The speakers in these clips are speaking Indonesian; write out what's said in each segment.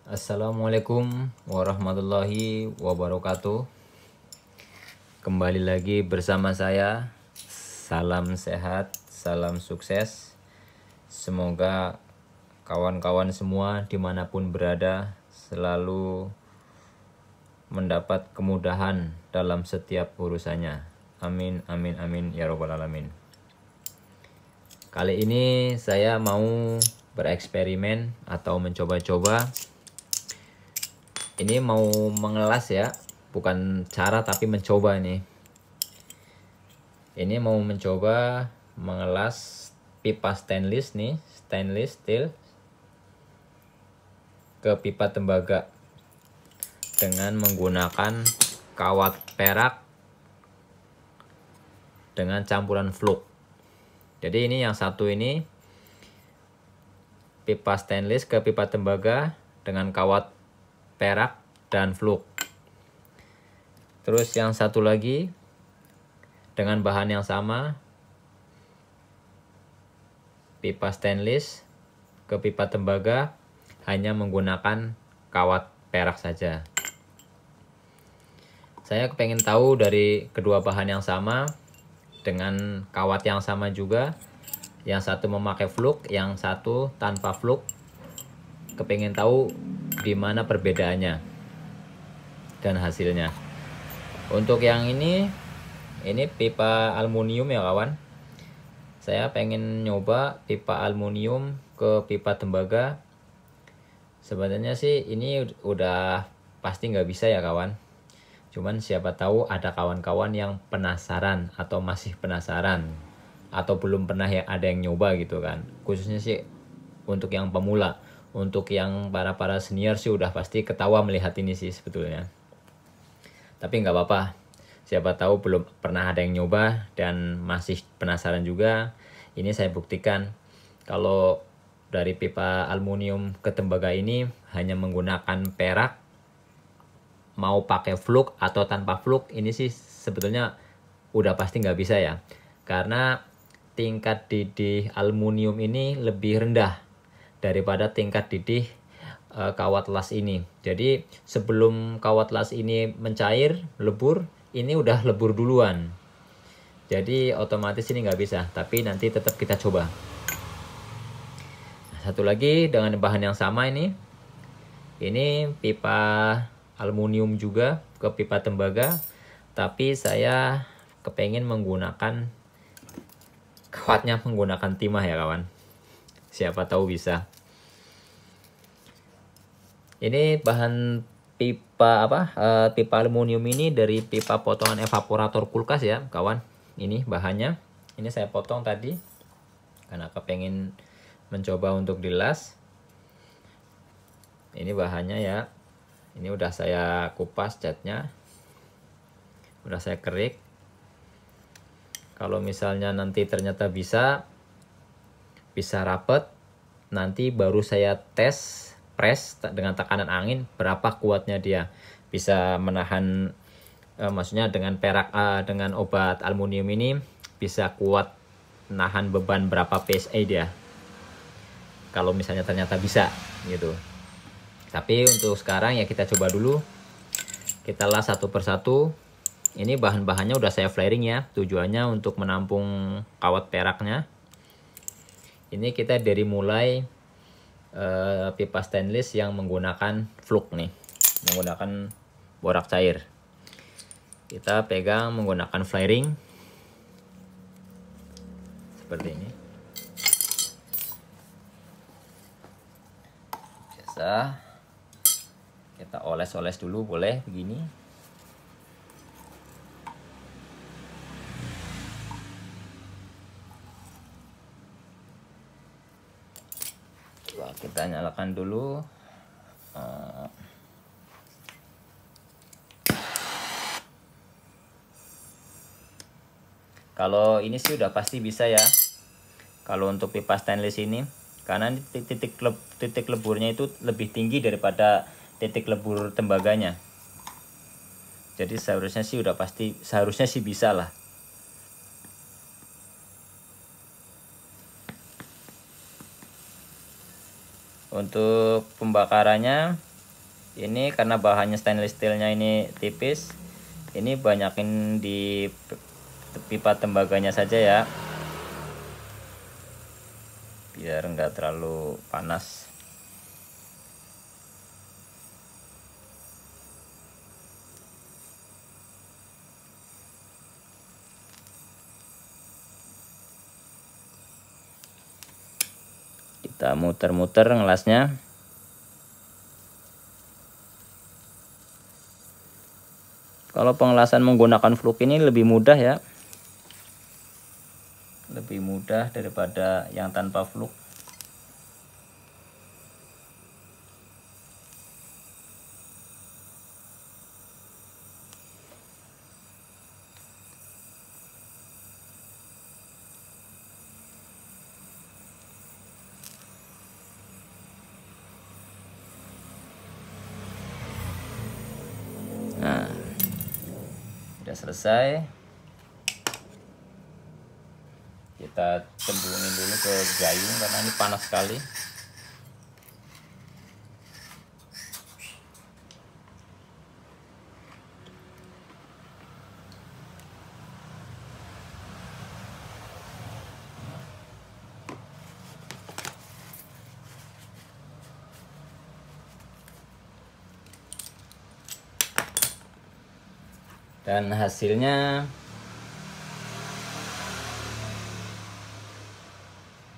Assalamualaikum warahmatullahi wabarakatuh. Kembali lagi bersama saya. Salam sehat, salam sukses. Semoga kawan-kawan semua dimanapun berada selalu mendapat kemudahan dalam setiap urusannya. Amin, amin, amin ya robbal alamin. Kali ini saya mau bereksperimen atau mencoba-coba. Ini mau mengelas ya, bukan cara tapi mencoba nih. Ini mau mencoba mengelas pipa stainless nih, stainless steel ke pipa tembaga dengan menggunakan kawat perak dengan campuran fluk. Jadi ini yang satu ini pipa stainless ke pipa tembaga dengan kawat perak dan fluk. Terus yang satu lagi dengan bahan yang sama, pipa stainless ke pipa tembaga hanya menggunakan kawat perak saja. Saya pengen tahu dari kedua bahan yang sama dengan kawat yang sama juga, yang satu memakai fluk, yang satu tanpa fluk. Kepengen tahu di mana perbedaannya dan hasilnya. Untuk yang ini pipa aluminium ya kawan. Saya pengen nyoba pipa aluminium ke pipa tembaga. Sebenarnya sih ini udah pasti nggak bisa ya kawan. Cuman siapa tahu ada kawan-kawan yang penasaran atau masih penasaran atau belum pernah ya ada yang nyoba gitu kan. Khususnya sih untuk yang pemula. Untuk yang para senior sih udah pasti ketawa melihat ini sih sebetulnya. Tapi nggak apa-apa. Siapa tahu belum pernah ada yang nyoba dan masih penasaran juga. Ini saya buktikan kalau dari pipa aluminium ke tembaga ini hanya menggunakan perak, mau pakai fluk atau tanpa fluk, ini sih sebetulnya udah pasti nggak bisa ya. Karena tingkat didih aluminium ini lebih rendah daripada tingkat didih kawat las ini. Jadi sebelum kawat las ini mencair, lebur, ini udah lebur duluan. Jadi otomatis ini nggak bisa, tapi nanti tetap kita coba. Satu lagi dengan bahan yang sama ini pipa aluminium juga ke pipa tembaga, tapi saya kepengen menggunakan kawatnya menggunakan timah ya kawan. Siapa tahu bisa. Ini bahan pipa pipa aluminium ini dari pipa potongan evaporator kulkas ya kawan. Ini bahannya. Ini saya potong tadi karena kepengen mencoba untuk dilas. Ini bahannya ya. Ini udah saya kupas catnya. Udah saya kerik. Kalau misalnya nanti ternyata bisa rapet, nanti baru saya tes press dengan tekanan angin berapa kuatnya dia bisa menahan, maksudnya dengan perak dengan obat aluminium ini bisa kuat nahan beban berapa PSI dia kalau misalnya ternyata bisa gitu. Tapi untuk sekarang ya kita coba dulu, kita las satu persatu. Ini bahan-bahannya udah saya flaring ya, tujuannya untuk menampung kawat peraknya. Ini kita dari mulai pipa stainless yang menggunakan fluk nih, menggunakan borak cair. Kita pegang menggunakan flaring seperti ini. Biasa kita oles-oles dulu, boleh begini. Coba kita nyalakan dulu. Kalau ini sih udah pasti bisa ya. Kalau untuk pipa stainless ini, karena titik leburnya itu lebih tinggi daripada titik lebur tembaganya. Jadi seharusnya sih bisa lah. Untuk pembakarannya Ini karena bahannya stainless steelnya ini tipis, ini banyakin di pipa tembaganya saja ya, biar enggak terlalu panas. Kita muter-muter ngelasnya. Kalau pengelasan menggunakan fluk ini lebih mudah ya, lebih mudah daripada yang tanpa fluk. Nah, udah selesai. Kita cemplungin dulu ke gayung karena ini panas sekali. Dan hasilnya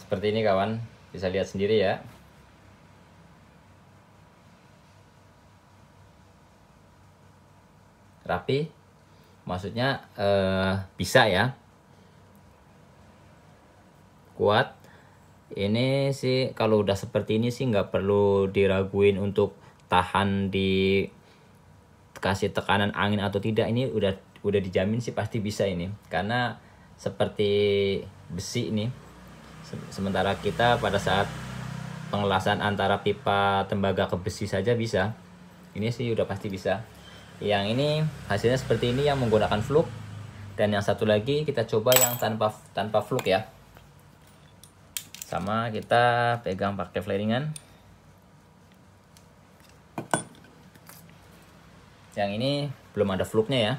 seperti ini kawan, bisa lihat sendiri ya. Rapi, maksudnya bisa ya, kuat. Ini sih kalau udah seperti ini sih nggak perlu diraguin untuk tahan di kasih tekanan angin atau tidak. Ini udah dijamin sih pasti bisa ini, karena seperti besi ini. Sementara kita pada saat pengelasan antara pipa tembaga ke besi saja bisa, ini sih udah pasti bisa. Yang ini hasilnya seperti ini yang menggunakan fluk, dan yang satu lagi kita coba yang tanpa fluk ya. Sama, kita pegang pakai flaringan. Yang ini belum ada fluknya ya.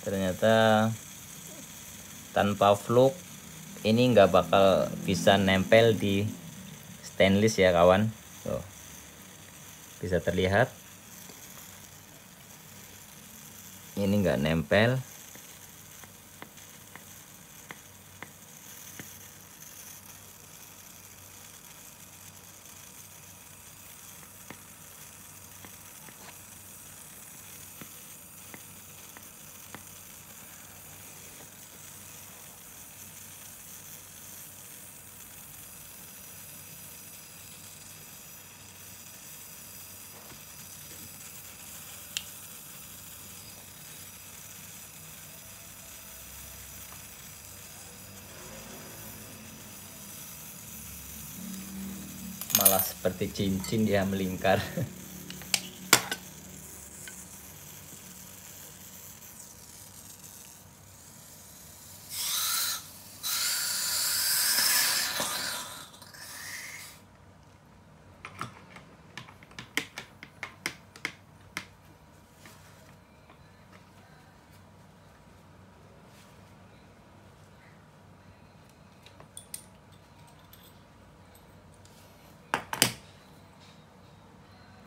Ternyata tanpa fluk ini nggak bakal bisa nempel di stainless ya kawan. Tuh, bisa terlihat ini nggak nempel. Malah seperti cincin dia melingkar.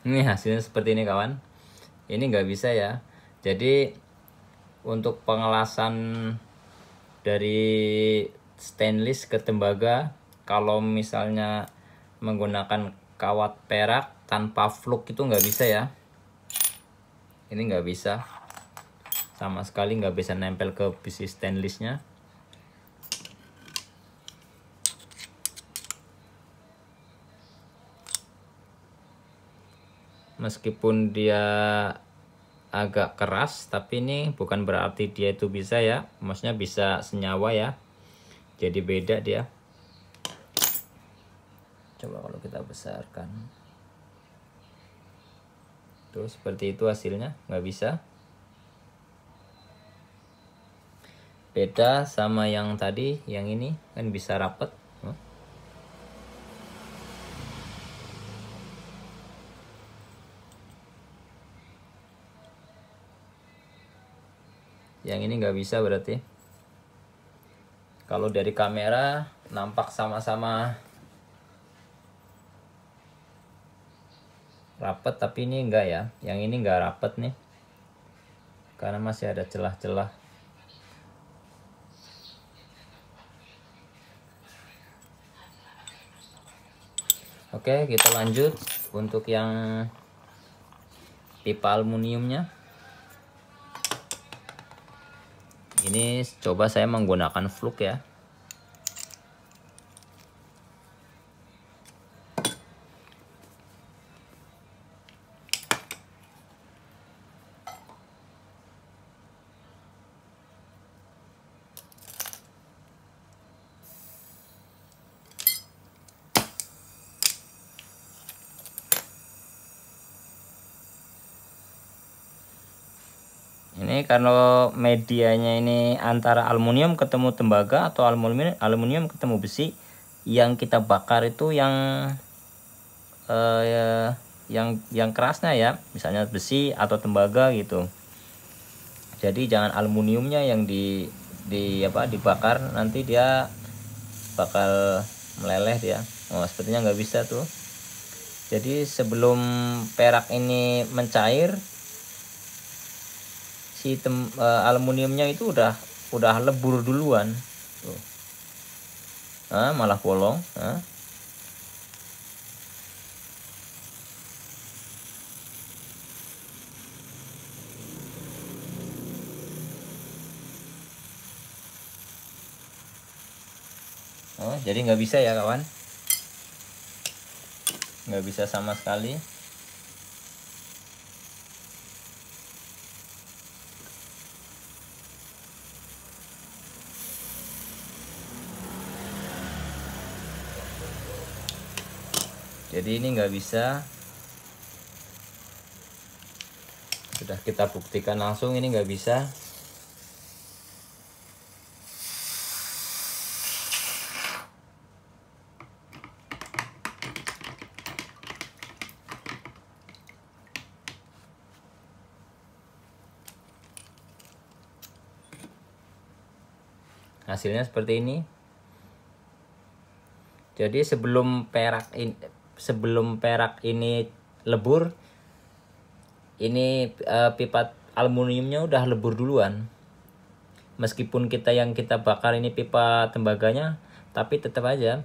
Ini hasilnya seperti ini kawan. Ini nggak bisa ya. Jadi untuk pengelasan dari stainless ke tembaga. Kalau misalnya menggunakan kawat perak tanpa fluk itu nggak bisa ya. Ini nggak bisa, sama sekali nggak bisa nempel ke besi stainlessnya. Meskipun dia agak keras, tapi ini bukan berarti dia itu bisa ya, maksudnya bisa senyawa ya, jadi beda dia. Coba kalau kita besarkan tuh seperti itu hasilnya, nggak bisa. Beda sama yang tadi, yang ini kan bisa rapet. Yang ini nggak bisa berarti. Kalau dari kamera nampak sama-sama rapet, tapi ini enggak ya. Yang ini enggak rapet nih, karena masih ada celah-celah. Oke, kita lanjut untuk yang pipa aluminiumnya. Ini coba saya menggunakan fluk ya. Ini kalau medianya ini antara aluminium ketemu tembaga atau aluminium ketemu besi, yang kita bakar itu yang kerasnya ya, misalnya besi atau tembaga gitu. Jadi jangan aluminiumnya yang dibakar, nanti dia bakal meleleh dia. Oh, sepertinya nggak bisa tuh. Jadi sebelum perak ini mencair, si aluminiumnya itu udah lebur duluan tuh. Malah bolong. Jadi nggak bisa ya kawan, nggak bisa sama sekali. Jadi ini nggak bisa, sudah kita buktikan langsung ini nggak bisa. Hasilnya seperti ini. Jadi sebelum perak ini lebur, ini pipa aluminiumnya udah lebur duluan. Meskipun yang kita bakar ini pipa tembaganya, tapi tetap aja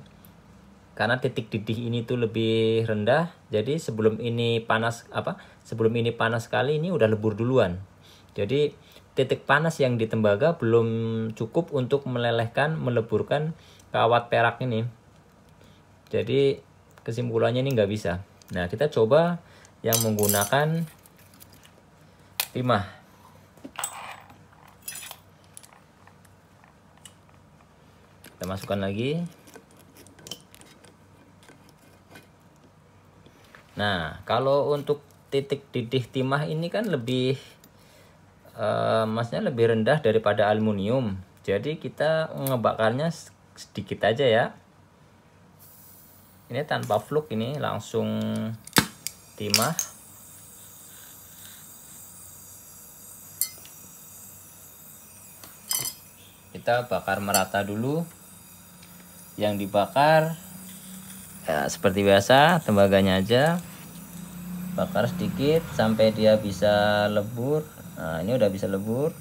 karena titik didih ini tuh lebih rendah, jadi sebelum ini panas sekali ini udah lebur duluan. Jadi titik panas yang di tembaga belum cukup untuk meleburkan kawat perak ini. Jadi kesimpulannya ini nggak bisa. Nah, kita coba yang menggunakan timah. Kita masukkan lagi. Nah, kalau untuk titik didih timah ini kan maksudnya lebih rendah daripada aluminium. Jadi kita ngebakarnya sedikit aja ya. Ini tanpa fluk, ini langsung timah. Kita bakar merata dulu. Yang dibakar ya seperti biasa, tembaganya aja. Bakar sedikit sampai dia bisa lebur. Nah, ini udah bisa lebur.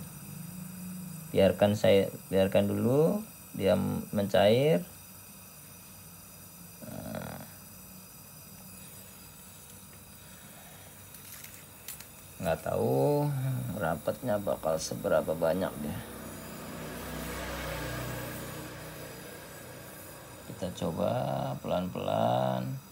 biarkan dulu dia mencair. Nggak tahu rapatnya bakal seberapa banyak dia. Kita coba pelan-pelan.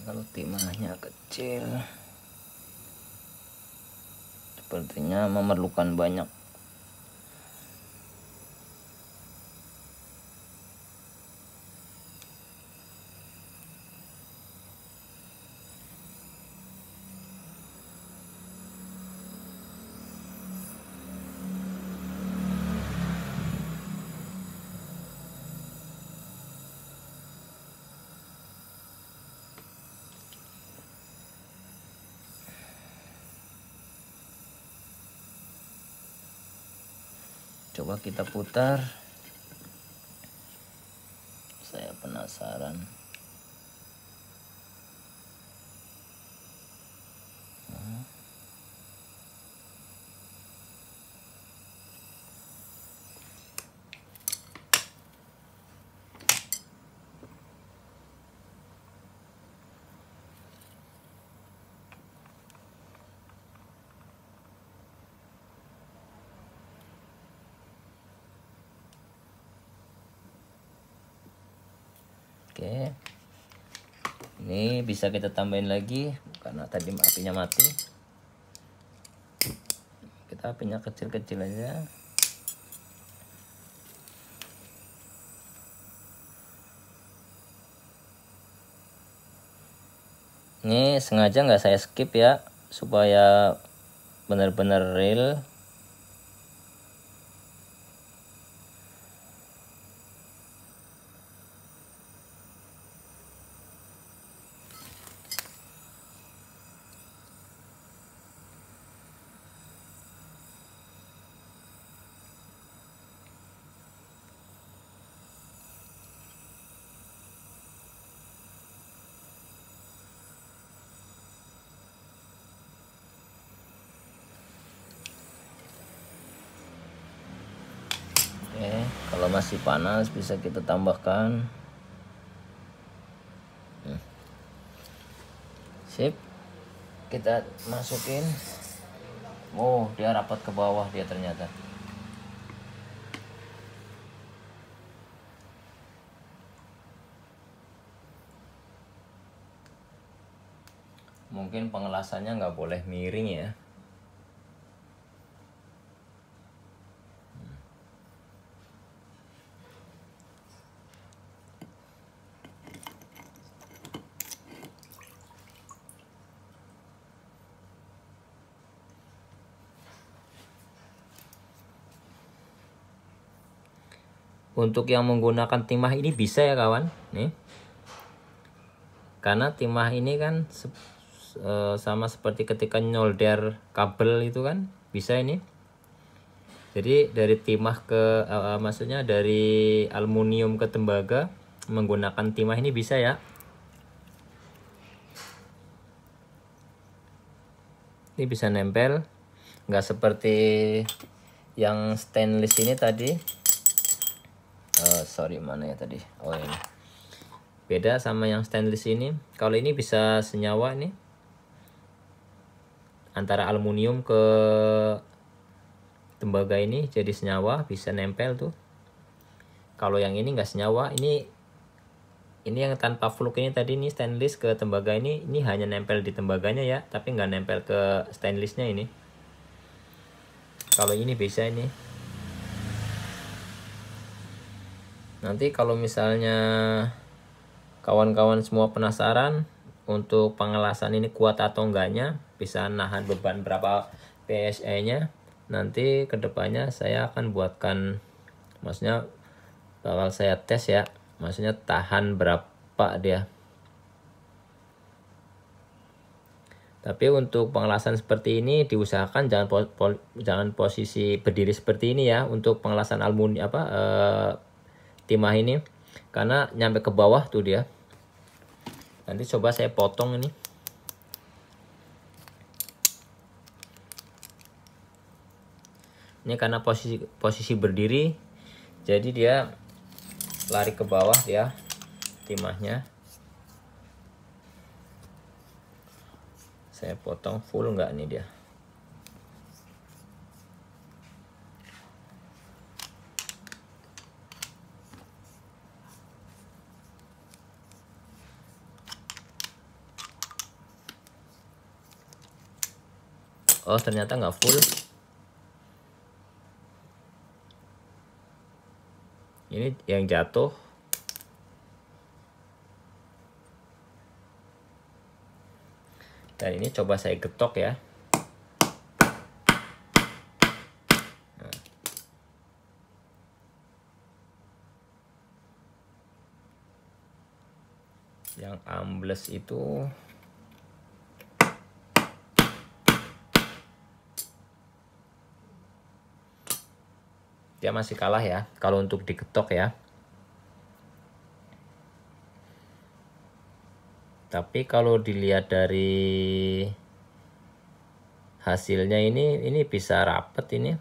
Kalau timahnya kecil sepertinya memerlukan banyak. Coba kita putar. Saya penasaran. Oke, ini bisa kita tambahin lagi karena tadi apinya mati. Kita apinya kecil-kecil aja. Ini sengaja nggak saya skip ya, supaya benar-benar real. Oke, kalau masih panas bisa kita tambahkan. Sip, kita masukin. Oh, dia rapat ke bawah dia ternyata. Mungkin pengelasannya nggak boleh miring ya. Untuk yang menggunakan timah ini bisa ya kawan, nih. Karena timah ini kan sama seperti ketika nyolder kabel itu kan bisa ini. Jadi dari timah ke maksudnya dari aluminium ke tembaga menggunakan timah ini bisa ya. Ini bisa nempel, nggak seperti yang stainless ini tadi. Sorry, mana ya tadi? Oh ini. Beda sama yang stainless ini. Kalau ini bisa senyawa nih. Antara aluminium ke tembaga ini jadi senyawa, bisa nempel tuh. Kalau yang ini nggak senyawa, ini yang tanpa fluk ini tadi nih stainless ke tembaga ini hanya nempel di tembaganya ya, tapi nggak nempel ke stainlessnya ini. Kalau ini bisa ini. Nanti kalau misalnya kawan-kawan semua penasaran untuk pengelasan ini kuat atau enggaknya, bisa nahan beban berapa PSI-nya, nanti kedepannya saya akan buatkan, maksudnya bakal saya tes ya, maksudnya tahan berapa dia. Tapi untuk pengelasan seperti ini diusahakan jangan posisi berdiri seperti ini ya, untuk pengelasan aluminium timah ini, karena nyampe ke bawah tuh dia. Nanti coba saya potong ini. Ini karena posisi berdiri, jadi dia lari ke bawah ya timahnya. Saya potong full enggak nih dia. Oh, ternyata nggak full. Ini yang jatuh. Dan ini coba saya getok ya. Nah. Yang ambles itu dia masih kalah ya kalau untuk digetok ya. Tapi kalau dilihat dari hasilnya ini bisa rapet ini.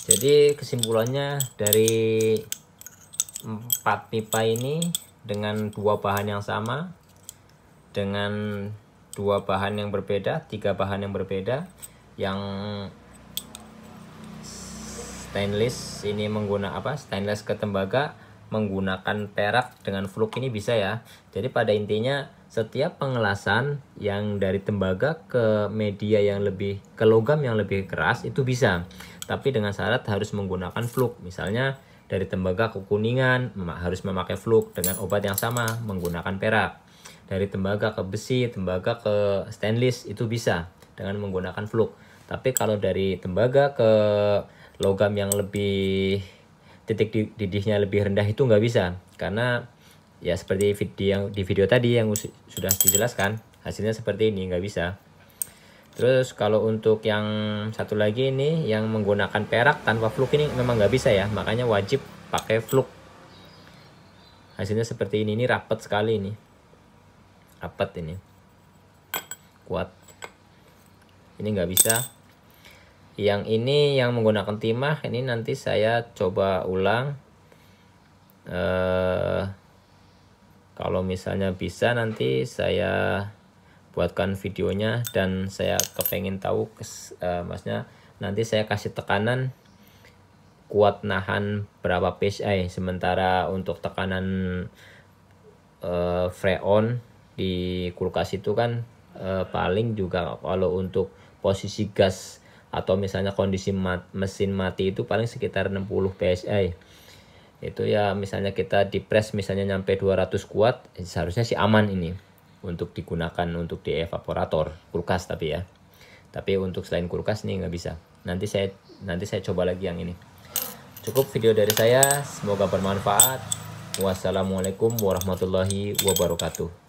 Jadi kesimpulannya dari 4 pipa ini dengan 2 bahan yang sama, dengan 2 bahan yang berbeda, 3 bahan yang berbeda, yang stainless ini stainless ke tembaga menggunakan perak dengan fluk ini bisa ya. Jadi pada intinya setiap pengelasan yang dari tembaga ke media yang lebih ke logam yang lebih keras itu bisa, tapi dengan syarat harus menggunakan fluk. Misalnya dari tembaga ke kuningan harus memakai fluk dengan obat yang sama menggunakan perak. Dari tembaga ke besi, tembaga ke stainless itu bisa dengan menggunakan fluk. Tapi kalau dari tembaga ke logam yang lebih titik didihnya lebih rendah itu nggak bisa, karena ya seperti di video tadi yang sudah dijelaskan, hasilnya seperti ini, nggak bisa. Terus kalau untuk yang satu lagi ini yang menggunakan perak tanpa fluk ini memang nggak bisa ya, makanya wajib pakai fluk. Hasilnya seperti ini rapet sekali ini, rapet ini, kuat. Ini nggak bisa. Yang ini yang menggunakan timah ini nanti saya coba ulang. Kalau misalnya bisa nanti saya buatkan videonya, dan saya kepengen tahu maksudnya nanti saya kasih tekanan kuat nahan berapa PSI. Sementara untuk tekanan freon di kulkas itu kan paling juga kalau untuk posisi gas atau misalnya kondisi mesin mati itu paling sekitar 60 PSI. Itu ya misalnya kita di press misalnya nyampe 200 kuat, seharusnya sih aman ini untuk digunakan untuk di evaporator kulkas. Tapi ya, tapi untuk selain kulkas nih nggak bisa. Nanti saya coba lagi yang ini. Cukup video dari saya, semoga bermanfaat. Wassalamualaikum warahmatullahi wabarakatuh.